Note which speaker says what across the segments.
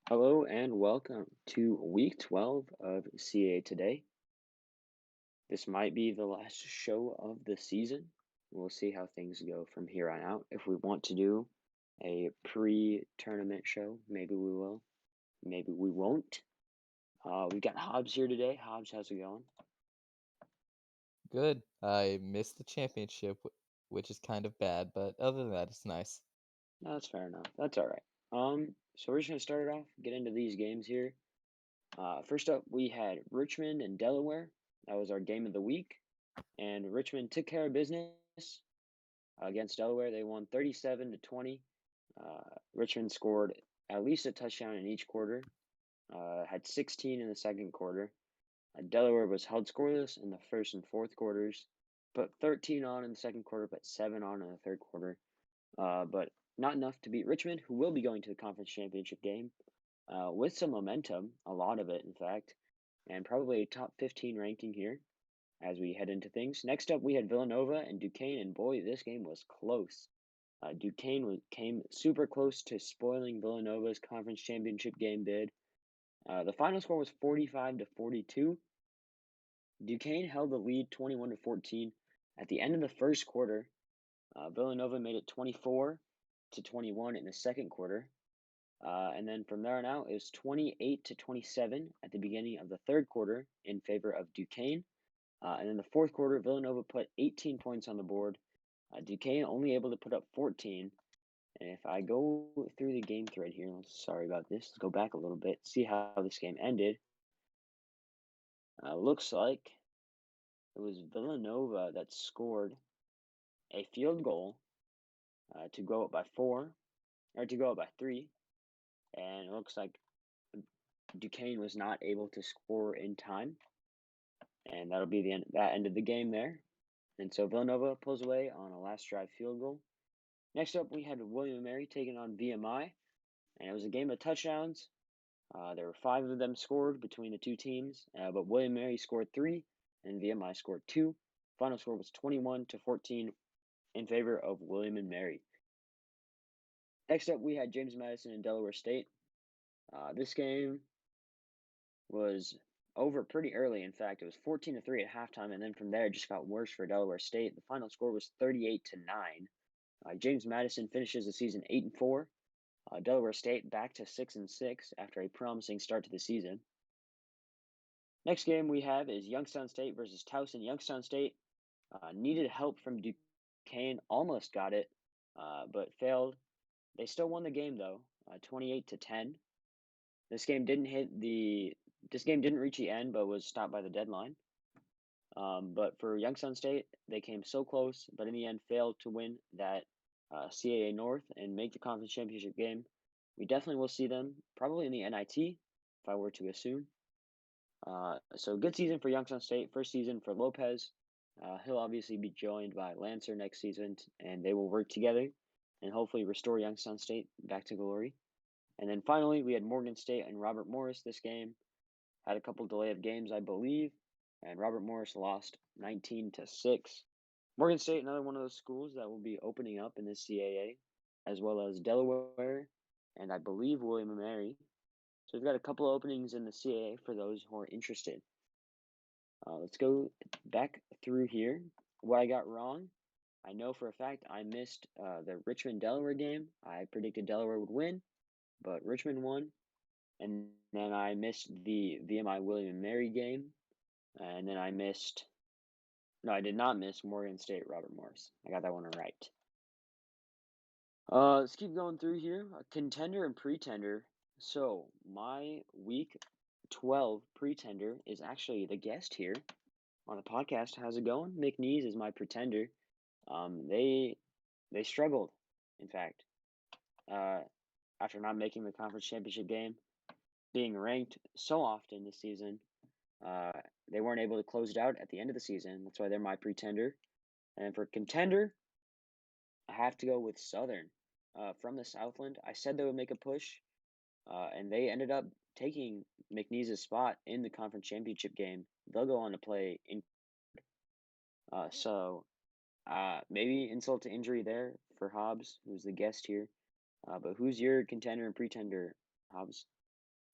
Speaker 1: Hello and welcome to week 12 of CAA Today. This might be the last show of the season. We'll see how things go from here on out. If we want to do a pre-tournament show, maybe we will, maybe we won't. We've got Hobbs here today. Hobbs, how's it going?
Speaker 2: Good. I missed the championship, which is kind of bad, but other than that, it's nice.
Speaker 1: No, that's fair enough. That's all right. So we're just gonna start it off, get into these games here. First up, we had Richmond and Delaware. That was our game of the week, and Richmond took care of business against Delaware. They won 37-20. Richmond scored at least a touchdown in each quarter. Had 16 in the second quarter. Delaware was held scoreless in the first and fourth quarters. Put 13 on in the second quarter, but 7 on in the third quarter. But not enough to beat Richmond, who will be going to the conference championship game with some momentum, a lot of it, in fact, and probably a top 15 ranking here as we head into things. Next up, we had Villanova and Duquesne, and boy, this game was close. Came super close to spoiling Villanova's conference championship game bid. The final score was 45-42. Duquesne held the lead 21-14. At the end of the first quarter, Villanova made it 24-21 in the second quarter. And then from there on out, it was 28-27 at the beginning of the third quarter in favor of Duquesne. And in the fourth quarter, Villanova put 18 points on the board. Duquesne only able to put up 14. And if I go through the game thread here, sorry about this, let's go back a little bit, see how this game ended. Looks like it was Villanova that scored a field goal to go up by 4, or to go up by 3. And it looks like Duquesne was not able to score in time. And that'll be the end, that ended the game there. And so Villanova pulls away on a last drive field goal. Next up, we had William and Mary taking on VMI, and it was a game of touchdowns. There were 5 of them scored between the two teams, but William and Mary scored 3, and VMI scored 2. Final score was 21-14 in favor of William and Mary. Next up, we had James Madison and Delaware State. This game was over pretty early. In fact, it was 14-3 at halftime, and then from there it just got worse for Delaware State. The final score was 38-9. James Madison finishes the season 8-4. Delaware State back to 6-6 after a promising start to the season. Next game we have is Youngstown State versus Towson. Youngstown State needed help from Duquesne, almost got it, but failed. They still won the game though, 28-10. This game didn't reach the end, but was stopped by the deadline. But for Youngstown State, they came so close, but in the end failed to win that CAA North and make the conference championship game. We definitely will see them probably in the NIT, if I were to assume. So good season for Youngstown State. First season for Lopez. He'll obviously be joined by Lancer next season, and they will work together and hopefully restore Youngstown State back to glory. And then finally, we had Morgan State and Robert Morris this game. Had a couple delay of games, I believe, and Robert Morris lost 19-6. Morgan State, another one of those schools that will be opening up in the CAA, as well as Delaware and I believe William and Mary. So we've got a couple of openings in the CAA for those who are interested. Let's go back through here. What I got wrong, I know for a fact I missed the Richmond Delaware game. I predicted Delaware would win, but Richmond won. And then I missed the VMI William and Mary game. And then I did not miss Morgan State Robert Morris. I got that one right. Let's keep going through here. A contender and pretender. So my week 12 pretender is actually the guest here on the podcast. How's it going? McNeese is my pretender. They struggled, in fact, after not making the conference championship game, being ranked so often this season. They weren't able to close it out at the end of the season. That's why they're my pretender. And for contender, I have to go with Southern. From the Southland, I said they would make a push, and they ended up taking McNeese's spot in the conference championship game. They'll go on to play in. So maybe insult to injury there for Hobbs, who's the guest here. But who's your contender and pretender, Hobbs?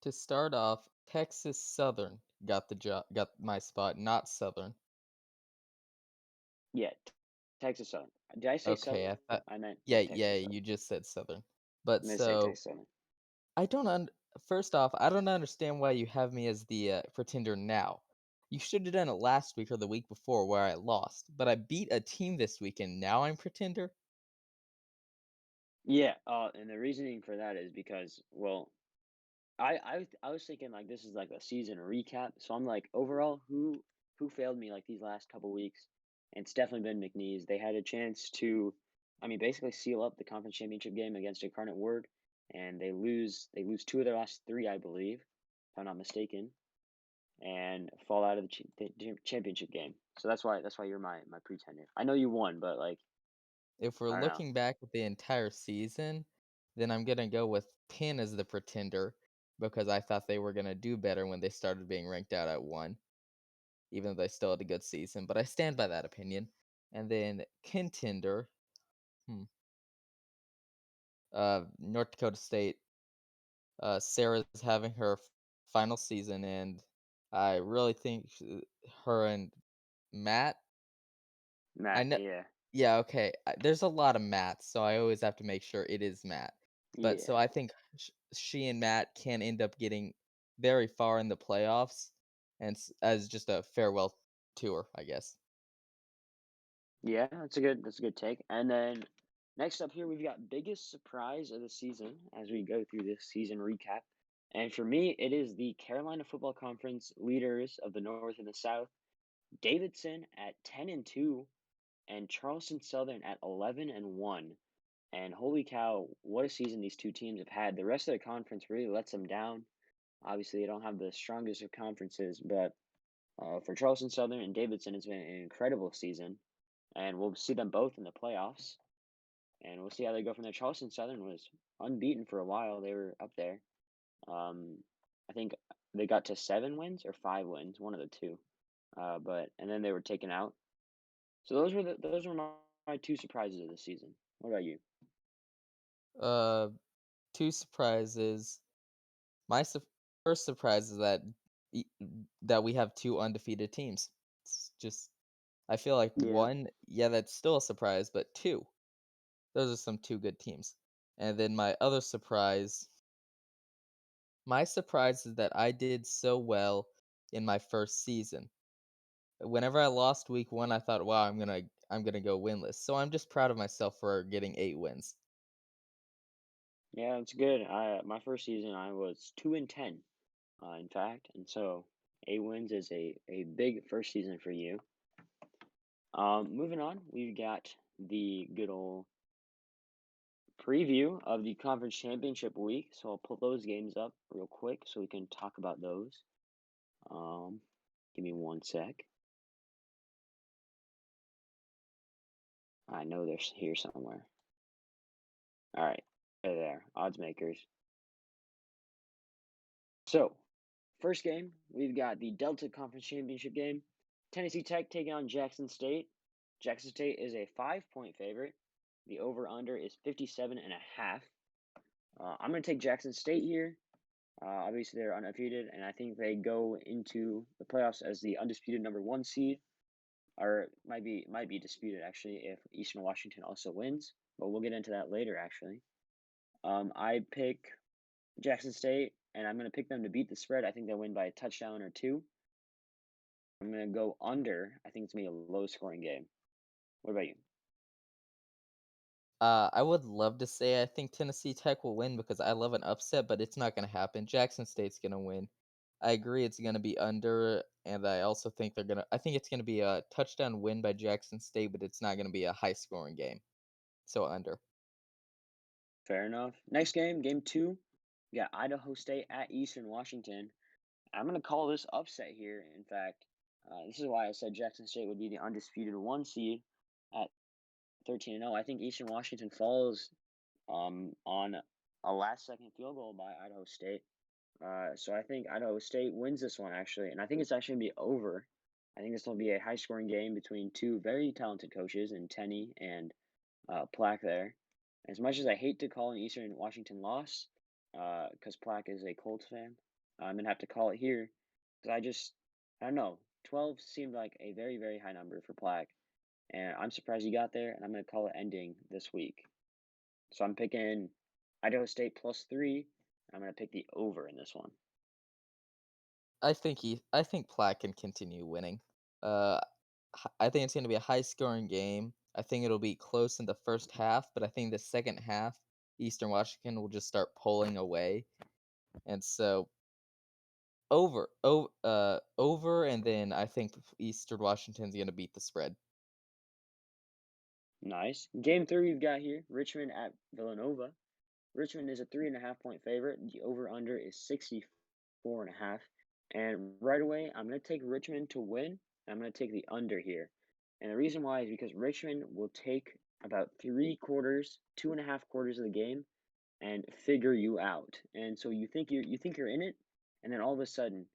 Speaker 2: To start off, Texas Southern got my spot, not Southern.
Speaker 1: Yeah, Texas Southern. Did I say
Speaker 2: Okay,
Speaker 1: Southern?
Speaker 2: I thought
Speaker 1: I meant
Speaker 2: yeah, yeah,
Speaker 1: Texas Southern.
Speaker 2: you just said Southern. But
Speaker 1: I'm gonna say
Speaker 2: so
Speaker 1: Texas Southern.
Speaker 2: I don't un first off, I don't understand why you have me as the, pretender now. You should have done it last week or the week before where I lost, but I beat a team this week and now I'm pretender?
Speaker 1: Yeah, and the reasoning for that is because, well, I was thinking like this is like a season recap, so I'm like overall who failed me like these last couple weeks, and it's definitely been McNeese. They had a chance to, I mean, basically seal up the conference championship game against Incarnate Word, and they lose two of their last three, I believe, if I'm not mistaken, and fall out of the championship game. So that's why you're my pretender. I know you won, but like
Speaker 2: If we're
Speaker 1: I don't know.
Speaker 2: looking back at the entire season, then I'm gonna go with Penn as the pretender because I thought they were gonna do better when they started being ranked out at 1, even though they still had a good season, but I stand by that opinion. And then contender, hmm, North Dakota State. Sarah's having her final season, and I really think her and Matt. I
Speaker 1: Matt,
Speaker 2: know,
Speaker 1: yeah,
Speaker 2: yeah, okay. There's a lot of Matts, so I always have to make sure it is Matt. But so
Speaker 1: yeah.
Speaker 2: I think she and Matt can end up getting very far in the playoffs, and as just a farewell tour, I guess.
Speaker 1: Yeah, that's a good take. And then next up here we've got biggest surprise of the season as we go through this season recap. And for me, it is the Carolina Football Conference leaders of the North and the South, Davidson at 10-2 and Charleston Southern at 11-1. And holy cow, what a season these two teams have had. The rest of the conference really lets them down. Obviously, they don't have the strongest of conferences, but for Charleston Southern and Davidson, it's been an incredible season and we'll see them both in the playoffs, and we'll see how they go from there. Charleston Southern was unbeaten for a while; they were up there. I think they got to 7 wins or 5 wins, one of the two. But and then they were taken out. So those were my two surprises of the season. What about you?
Speaker 2: Uh, two surprises. My first surprise is e that we have 2 undefeated teams. It's just I feel like
Speaker 1: Yeah,
Speaker 2: 1, yeah, that's still a surprise, but 2, those are some 2 good teams. And then my surprise is that I did so well in my first season. Whenever I lost week 1, I thought, "Wow, I'm gonna go winless." So I'm just proud of myself for getting 8 wins.
Speaker 1: yeah, it's good. I my first season I was 2-10, in fact, and so 8 wins is a big first season for you. Moving on, we've got the good old preview of the conference championship week. So I'll pull those games up real quick so we can talk about those. Um, Give me one sec. I know they're here somewhere. All right, there, odds makers. So first game, we've got the Delta Conference Championship game. Tennessee Tech taking on Jackson State. Jackson State is a 5-point favorite. The over/under is 57.5. I'm going to take Jackson State here. Obviously, they're undefeated, and I think they go into the playoffs as the undisputed number one seed, or might be disputed actually if Eastern Washington also wins. But we'll get into that later. Actually, I pick Jackson State, and I'm going to pick them to beat the spread. I think they'll win by a touchdown or two. I'm going to go under. I think it's going to be a low-scoring game. What about you?
Speaker 2: I would love to say I think Tennessee Tech will win because I love an upset, but it's not gonna happen. Jackson State's gonna win. I agree it's gonna be under, and I think it's gonna be a touchdown win by Jackson State, but it's not gonna be a high scoring game. So under.
Speaker 1: Fair enough. Next game, game two. We got Idaho State at Eastern Washington. I'm going to call this upset here. In fact, this is why I said Jackson State would be the undisputed one seed at 13-0. I think Eastern Washington falls on a last-second field goal by Idaho State. So I think Idaho State wins this one actually, and I think it's actually going to be over. I think this will be a high-scoring game between two very talented coaches in Tenney and Plaque there. As much as I hate to call an Eastern Washington loss, because Plaque is a Colts fan, I'm gonna have to call it here because I don't know. 12 seemed like a very, very high number for Plaque, and I'm surprised he got there, and I'm gonna call it ending this week. So I'm picking Idaho State plus 3. I'm gonna pick the over in this one.
Speaker 2: I think Platt can continue winning. Uh, I think it's gonna be a high-scoring game. I think it'll be close in the first half, but I think the second half, Eastern Washington will just start pulling away, and so over, and then I think Eastern Washington's gonna beat the spread.
Speaker 1: Nice. Game 3 we've got here, Richmond at Villanova. Richmond is a 3.5 point favorite. The over/under is 64.5. And right away, I'm going to take Richmond to win. I'm going to take the under here. And the reason why is because Richmond will take about 3 quarters, 2.5 quarters of the game and figure you out. And so you think you're in it, and then all of a sudden,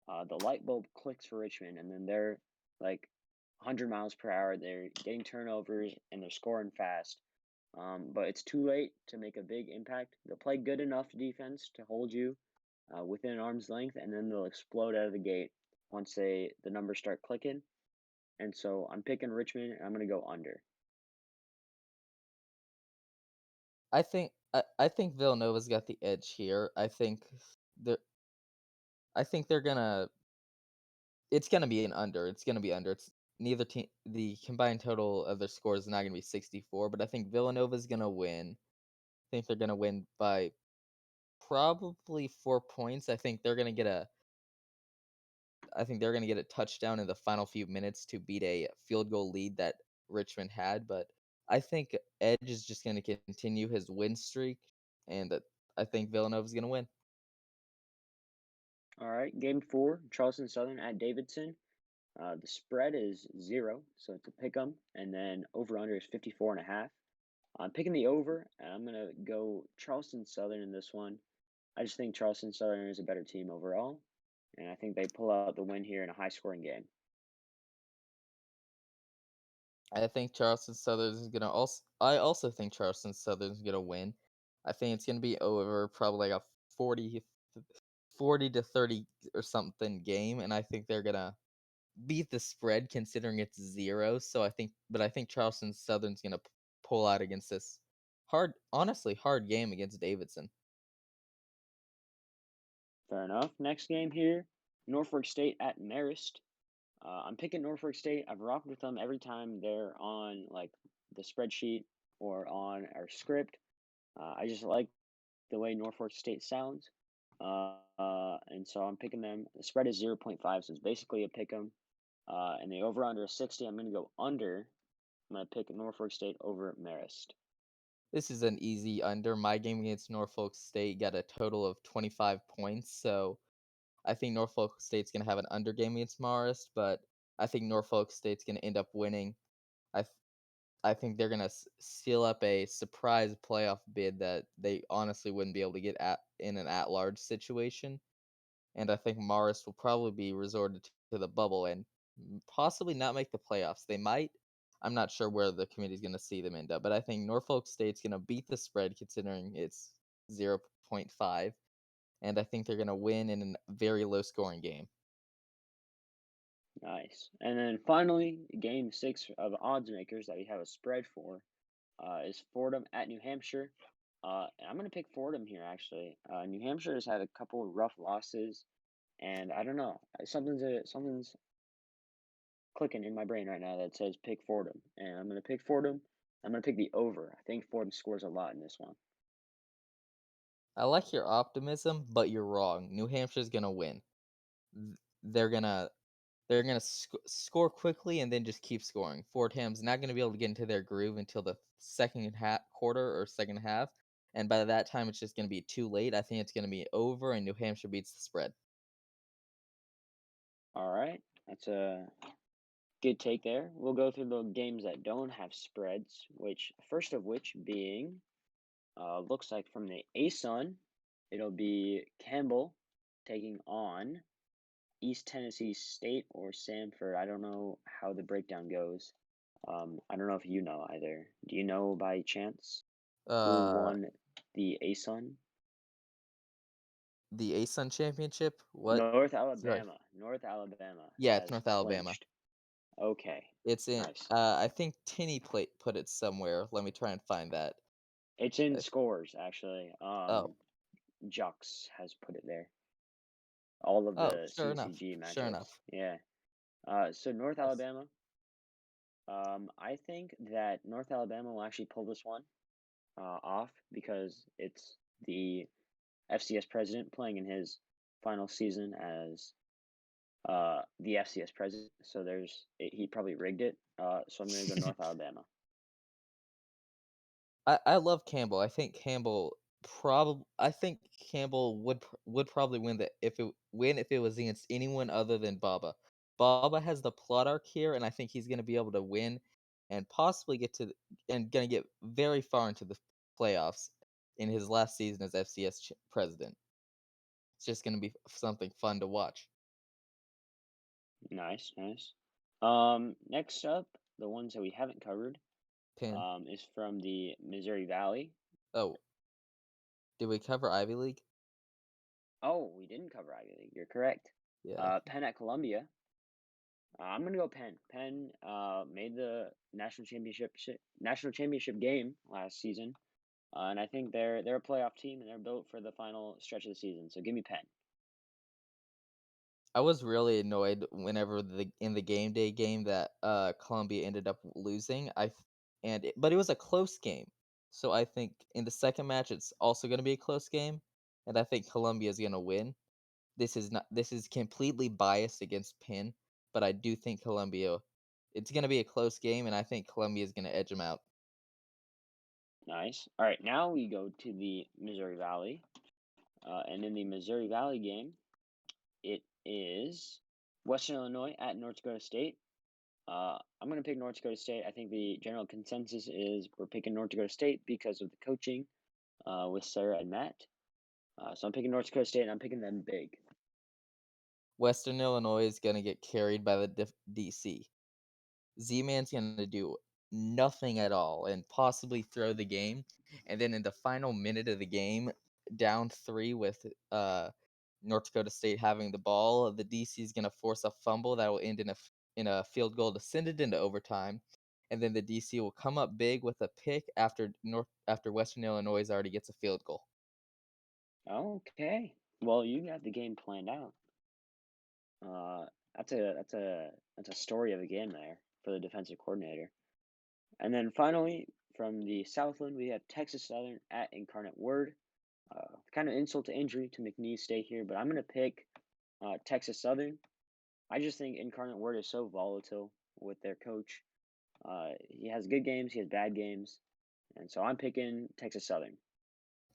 Speaker 1: the light bulb clicks for Richmond, and then they're like 100 miles per hour. They're getting turnovers and they're scoring fast. But it's too late to make a big impact. They'll play good enough defense to hold you within an arm's length, and then they'll explode out of the gate once the numbers start clicking. And so I'm picking Richmond, and I'm going to go under.
Speaker 2: I think Villanova's got the edge here. They're I think they're gonna it's gonna be an under. It's gonna be under. It's neither team. The combined total of their scores is not gonna be 64, but I think Villanova's gonna win. I think they're gonna win by probably 4 points. I think they're gonna get a touchdown in the final few minutes to beat a field goal lead that Richmond had, but I think Edge is just gonna continue his win streak, and I think Villanova's gonna win.
Speaker 1: All right, game 4, Charleston Southern at Davidson. The spread is 0, so it's a pick 'em, and then over under is 54.5. I'm picking the over, and I'm gonna go Charleston Southern in this one. I just think Charleston Southern is a better team overall, and I think they pull out the win here in a high-scoring game.
Speaker 2: I think Charleston Southern is gonna also. I also think Charleston Southern is gonna win. I think it's gonna be over probably like a 40 to 30 or something game, and I think they're gonna beat the spread considering it's 0. So I think Charleston Southern's gonna pull out against this honestly hard game against Davidson.
Speaker 1: Fair enough. Next game here, Norfolk State at Marist. I'm picking Norfolk State. I've rocked with them every time they're on like the spreadsheet or on our script. I just like the way Norfolk State sounds. And so I'm picking them. The spread is 0.5, so it's basically a pick 'em. And the over under is 60. I'm going to go under. I'm going to pick Norfolk State over Marist.
Speaker 2: This is an easy under. My game against Norfolk State got a total of 25 points, so I think Norfolk State's gonna have an under game against Marist, but I think Norfolk State's gonna end up winning. I th- I think they're gonna seal up a surprise playoff bid that they honestly wouldn't be able to get at in an at-large situation, and I think Marist will probably be resorted to the bubble and possibly not make the playoffs. They might. I'm not sure where the committee's gonna see them end up, but I think Norfolk State's gonna beat the spread considering it's 0.5, and I think they're gonna win in a very low-scoring game.
Speaker 1: Nice. And then finally, game 6 of odds makers that we have a spread for is Fordham at New Hampshire. And I'm going to pick Fordham here, actually. New Hampshire has had a couple of rough losses, and I don't know. Something's clicking in my brain right now that says pick Fordham. And I'm going to pick Fordham. I'm going to pick the over. I think Fordham scores a lot in this one.
Speaker 2: I like your optimism, but you're wrong. New Hampshire's gonna win. Th- They're gonna score quickly and then just keep scoring. Fordham's not gonna be able to get into their groove until the second quarter or second half, and by that time it's just gonna be too late. I think it's gonna be over, and New Hampshire beats the spread.
Speaker 1: All right. That's a good take there. We'll go through the games that don't have spreads, which, first of which being looks like from the ASUN, it'll be Campbell taking on East Tennessee State or Sanford. I don't know how the breakdown goes. I don't know if you know either. Do you know by chance who
Speaker 2: Uh,
Speaker 1: won the ASUN?
Speaker 2: The ASUN championship? What?
Speaker 1: North
Speaker 2: Sorry.
Speaker 1: Alabama. North Alabama
Speaker 2: Yeah, it's
Speaker 1: has
Speaker 2: North Alabama.
Speaker 1: clinched. Okay,
Speaker 2: It's in
Speaker 1: nice.
Speaker 2: I think Tinny put it somewhere. Let me try and find that.
Speaker 1: It's in
Speaker 2: Uh,
Speaker 1: scores actually.
Speaker 2: oh.
Speaker 1: Jux has put it there. All of
Speaker 2: Oh,
Speaker 1: the
Speaker 2: sure enough.
Speaker 1: CCG
Speaker 2: Sure
Speaker 1: matchups.
Speaker 2: enough.
Speaker 1: Yeah. So North
Speaker 2: Yes.
Speaker 1: Alabama. I think that North Alabama will actually pull this one off because it's the FCS president playing in his final season as the FCS president. So he probably rigged it. So I'm gonna go North Alabama.
Speaker 2: I love Campbell. I think Campbell would probably win the if it was against anyone other than Baba. Baba has the plot arc here, and I think he's gonna be able to win and possibly gonna get very far into the playoffs in his last season as FCS president. It's just gonna be something fun to watch.
Speaker 1: Nice, nice. Next up, the ones that we haven't covered,
Speaker 2: Pin.
Speaker 1: is from the Missouri Valley.
Speaker 2: Oh, did we cover Ivy League?
Speaker 1: Oh, we didn't cover Ivy League. You're correct.
Speaker 2: Yeah.
Speaker 1: Penn at Columbia. I'm gonna go Penn. Penn made the national championship game last season, and I think they're a playoff team and they're built for the final stretch of the season. So give me Penn.
Speaker 2: I was really annoyed whenever in the game day game that Columbia ended up losing. But it was a close game. So I think in the second match it's also going to be a close game, and I think Columbia is going to win. This is completely biased against Penn, but I do think Columbia it's going to be a close game, and I think Columbia is going to edge them out.
Speaker 1: Nice. All right, now we go to the Missouri Valley, and in the Missouri Valley game, it is Western Illinois at North Dakota State. I'm going to pick North Dakota State. I think the general consensus is we're picking North Dakota State because of the coaching with Sarah and Matt. So I'm picking North Dakota State, and I'm picking them big.
Speaker 2: Western Illinois is going to get carried by the DC. Z-Man's gonna do nothing at all and possibly throw the game, and then in the final minute of the game, down 3 with, North Dakota State having the ball, the DC is gonna force a fumble that will end in a field goal to send it into overtime, and then the DC will come up big with a pick after Western Illinois already gets a field goal.
Speaker 1: Okay. Well, you got the game planned out. Uh, that's a story of a game there for the defensive coordinator. And then finally, from the Southland, we have Texas Southern at Incarnate Word. Kind of insult to injury to McNeese stay here, but I'm going to pick Texas Southern. I just think Incarnate Word is so volatile with their coach. He has good games, he has bad games, and so I'm picking Texas Southern.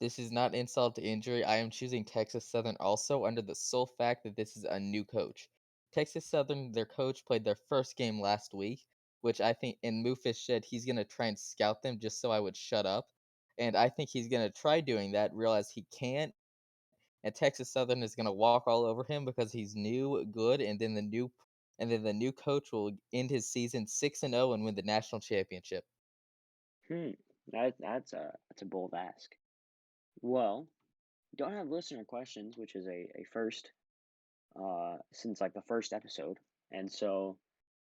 Speaker 2: This is not insult to injury. I am choosing Texas Southern also under the sole fact that this is a new coach. Texas Southern, their coach played their first game last week, which I think in Mufus said he's going to try and scout them just so I would shut up. And I think he's going to try doing that, realize he can't, and Texas Southern is going to walk all over him because he's new, good, and then the new coach will end his season 6-0 and win the national championship.
Speaker 1: Hmm, that's a bold ask. Well, don't have listener questions, which is a first since like the first episode, and so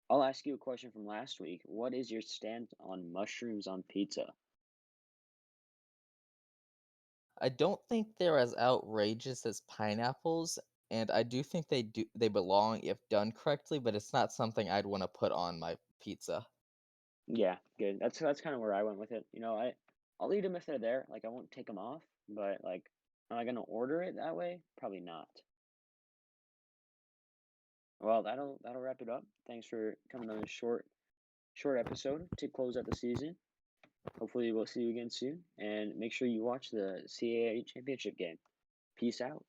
Speaker 1: I'll ask you a question from last week. What is your stance on mushrooms on pizza?
Speaker 2: I don't think they're as outrageous as pineapples, and I do think they belong if done correctly, but it's not something I'd wanna put on my pizza.
Speaker 1: Yeah, good. That's kind of where I went with it. I'll eat them if they're there. Like I won't take them off, but like, am I gonna order it that way? Probably not. Well, that'll wrap it up. Thanks for coming on a short episode to close out the season. Hopefully, we'll see you again soon, and make sure you watch the CAA championship game. Peace out.